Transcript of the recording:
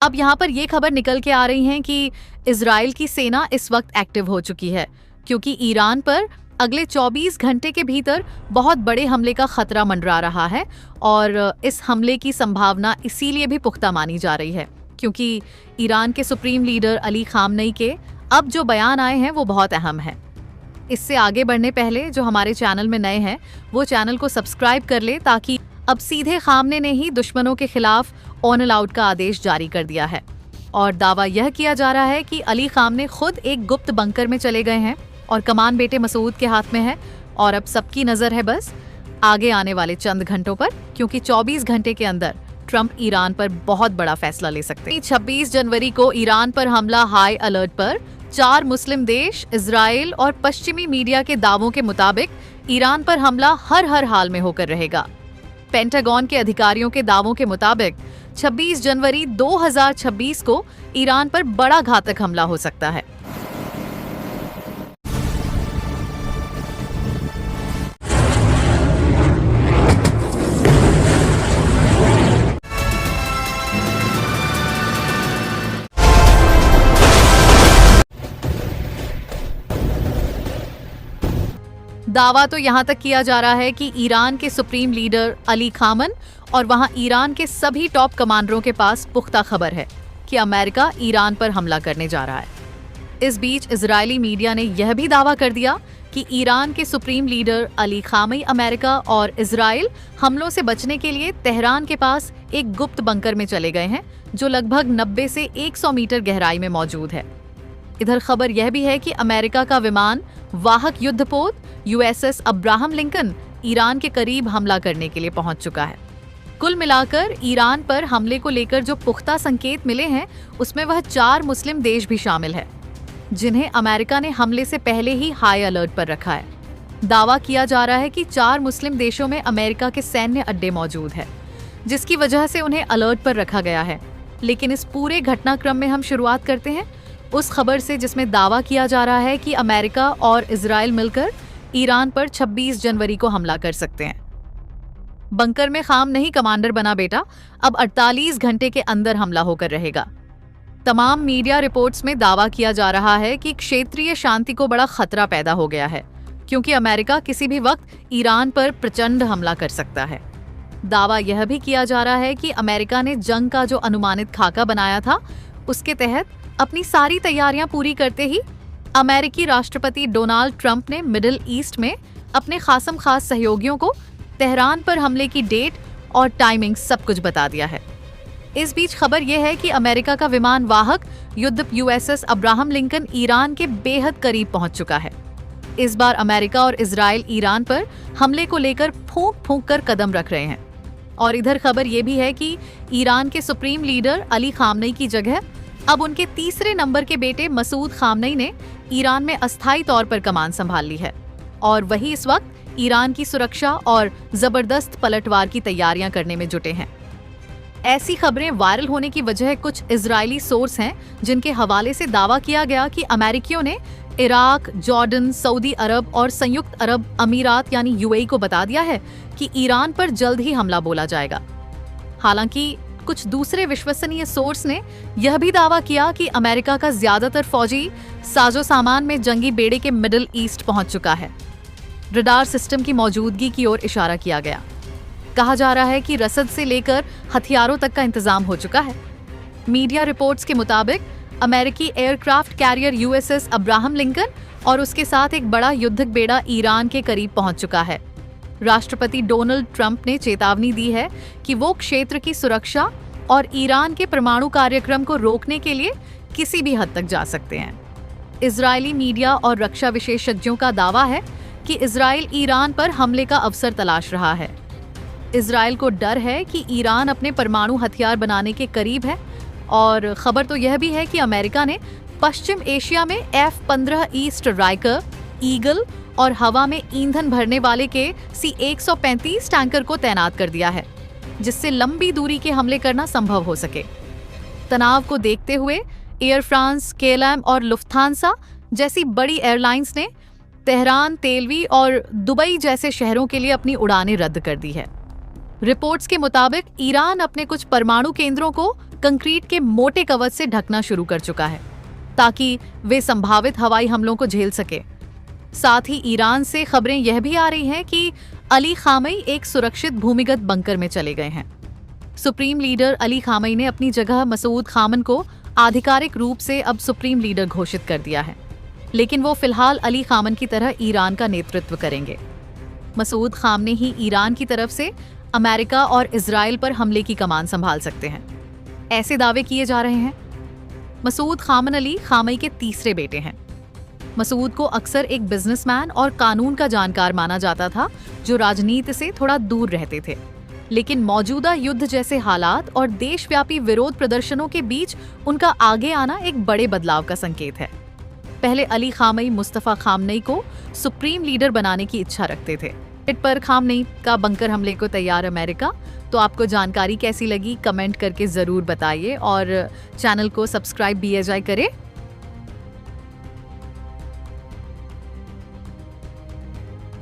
अब यहाँ पर ये खबर निकल के आ रही है कि इजराइल की सेना इस वक्त एक्टिव हो चुकी है, क्योंकि ईरान पर अगले 24 घंटे के भीतर बहुत बड़े हमले का खतरा मंडरा रहा है। और इस हमले की संभावना इसीलिए भी पुख्ता मानी जा रही है क्योंकि ईरान के सुप्रीम लीडर अली खामनेई के अब जो बयान आए हैं वो बहुत अहम है। इससे आगे बढ़ने पहले जो हमारे चैनल में नए हैं वो चैनल को सब्सक्राइब कर ले, ताकि अब सीधे खामने ने ही दुश्मनों के खिलाफ ऑन अल आउट का आदेश जारी कर दिया है। और दावा यह किया जा रहा है कि अली खामने खुद एक गुप्त बंकर में चले गए हैं और कमान बेटे मसूद के हाथ में है। और अब सबकी नजर है बस आगे आने वाले चंद घंटों पर, क्योंकि 24 घंटे के अंदर ट्रंप ईरान पर बहुत बड़ा फैसला ले सकते हैं। 26 जनवरी को ईरान पर हमला हाई अलर्ट पर 4 मुस्लिम देश, इजराइल और पश्चिमी मीडिया के दावों के मुताबिक ईरान पर हमला हर हाल में होकर रहेगा। पेंटागन के अधिकारियों के दावों के मुताबिक 26 जनवरी 2026 को ईरान पर बड़ा घातक हमला हो सकता है। दावा तो यहां तक किया जा रहा है कि ईरान के सुप्रीम लीडर अली खामन और वहां ईरान के सभी टॉप कमांडरों के पास पुख्ता खबर है कि अमेरिका ईरान पर हमला करने जा रहा है। इस बीच इजरायली मीडिया ने यह भी दावा कर दिया कि ईरान के supreme leader Ali Khamenei America और इजराइल हमलों से बचने के लिए तेहरान के पास एक गुप्त बंकर में चले गए हैं, जो लगभग 90 से 100 मीटर गहराई में मौजूद है। इधर खबर यह भी है कि अमेरिका का विमान वाहक युद्धपोत USS अब्राहम लिंकन ईरान के करीब हमला करने के लिए पहुंच चुका है। कुल मिलाकर ईरान पर हमले को लेकर जो पुख्ता संकेत मिले हैं उसमें वह 4 मुस्लिम देश भी शामिल है, जिन्हें अमेरिका ने हमले से पहले ही हाई अलर्ट पर रखा है। दावा किया जा रहा है कि 4 मुस्लिम देशों में अमेरिका के सैन्य अड्डे मौजूद है, जिसकी वजह से उन्हें अलर्ट पर रखा गया है। लेकिन इस पूरे घटनाक्रम में हम शुरुआत करते हैं उस खबर से जिसमें दावा किया जा रहा है कि अमेरिका और इजराइल मिलकर ईरान पर 26 जनवरी को हमला कर सकते हैं। बंकर में खामनेई कमांडर बना बेटा अब 48 घंटे के अंदर हमला होकर रहेगा। तमाम मीडिया रिपोर्ट्स में दावा किया जा रहा है कि क्षेत्रीय शांति को बड़ा खतरा पैदा हो गया है, क्योंकि अमेरिका किसी भी वक्त ईरान पर प्रचंड हमला कर सकता है। दावा यह भी किया जा रहा है कि अमेरिका ने जंग का जो अनुमानित खाका बनाया था उसके तहत अपनी सारी तैयारियां पूरी करते ही अमेरिकी राष्ट्रपति डोनाल्ड ट्रंप ने मिडिल ईस्ट में अपने खासम खास सहयोगियों को तेहरान पर हमले की डेट और टाइमिंग सब कुछ बता दिया है। इस बीच खबर यह है कि अमेरिका का विमान वाहक युद्ध USS अब्राहम लिंकन ईरान के बेहद करीब पहुंच चुका है। इस बार अमेरिका और इजराइल ईरान पर हमले को लेकर फूंक कर कदम रख रहे हैं। और इधर खबर यह भी है कि ईरान के सुप्रीम लीडर अली खामनेई की जगह अब उनके तीसरे नंबर के बेटे मसूद खामनेई ने ईरान में अस्थायी तौर पर कमान संभाल ली है, और वही इस वक्त ईरान की सुरक्षा और जबरदस्त पलटवार की तैयारियां करने में जुटे हैं। ऐसी खबरें वायरल होने की वजह कुछ इजरायली सोर्स हैं, जिनके हवाले से दावा किया गया कि अमेरिकियों ने इराक, जॉर्डन, सऊदी अरब और संयुक्त अरब अमीरात यानी UAE को बता दिया है कि ईरान पर जल्द ही हमला बोला जाएगा। हालांकि कुछ दूसरे विश्वसनीय सोर्स ने यह भी दावा किया कि अमेरिका का ज्यादातर फौजी साजो सामान में जंगी बेड़े के मिडिल ईस्ट पहुंच चुका है। रडार सिस्टम की मौजूदगी की ओर इशारा किया गया। कहा जा रहा है कि रसद से लेकर हथियारों तक का इंतजाम हो चुका है। मीडिया रिपोर्ट्स के मुताबिक अमेरिकी aircraft carrier USS Abraham Lincoln और उसके साथ एक बड़ा युद्धक बेड़ा ईरान के करीब पहुंच चुका है। राष्ट्रपति डोनाल्ड ट्रंप ने चेतावनी दी है कि वो क्षेत्र की सुरक्षा और ईरान के परमाणु कार्यक्रम को रोकने के लिए किसी भी हद तक जा सकते हैं। इजरायली मीडिया और रक्षा विशेषज्ञों का दावा है कि इजराइल ईरान पर हमले का अवसर तलाश रहा है। इजराइल को डर है कि ईरान अपने परमाणु हथियार बनाने के करीब है, और खबर तो यह भी है कि अमेरिका ने पश्चिम एशिया में F-15 ईस्ट राइकर, ईगल और हवा में ईंधन भरने वाले के C-135 टैंकर को तैनात कर दिया है, जिससे लंबी दूरी के हमले करना संभव हो सके। तनाव को देखते हुए एयर फ्रांस, KLM और लुफ्थांसा जैसी बड़ी एयरलाइंस ने तेहरान, तेलवी और दुबई जैसे शहरों के लिए अपनी उड़ानें रद्द कर दी है। रिपोर्ट्स के मुताबिक ईरान अपने कुछ परमाणु केंद्रों को कंक्रीट के मोटे कवच से ढकना शुरू कर चुका है ताकि वे संभावित हवाई हमलों को झेल सके। साथ ही ईरान से खबरें यह भी आ रही हैं कि अली खामई एक सुरक्षित भूमिगत बंकर में चले गए हैं। सुप्रीम लीडर अली खामई ने अपनी जगह मसूद खामन को आधिकारिक रूप से अब सुप्रीम लीडर घोषित कर दिया है, लेकिन वो फिलहाल अली खामन की तरह ईरान का नेतृत्व करेंगे। मसूद खामने ही ईरान की तरफ से अमेरिका और इजराइल पर हमले की कमान संभाल सकते हैं, ऐसे दावे किए जा रहे हैं। मसूद खामन अली खामई के तीसरे बेटे हैं। मसूद को अक्सर एक बिजनेसमैन और कानून का जानकार माना जाता था जो राजनीति से थोड़ा दूर रहते थे, लेकिन मौजूदा युद्ध जैसे हालात और देशव्यापी विरोध प्रदर्शनों के बीच उनका आगे आना एक बड़े बदलाव का संकेत है। पहले अली खामई मुस्तफा खामनई को सुप्रीम लीडर बनाने की इच्छा रखते थे। इट पर खामनई का बंकर हमले को तैयार अमेरिका। तो आपको जानकारी कैसी लगी कमेंट करके जरूर बताइए और चैनल को सब्सक्राइब भी करें।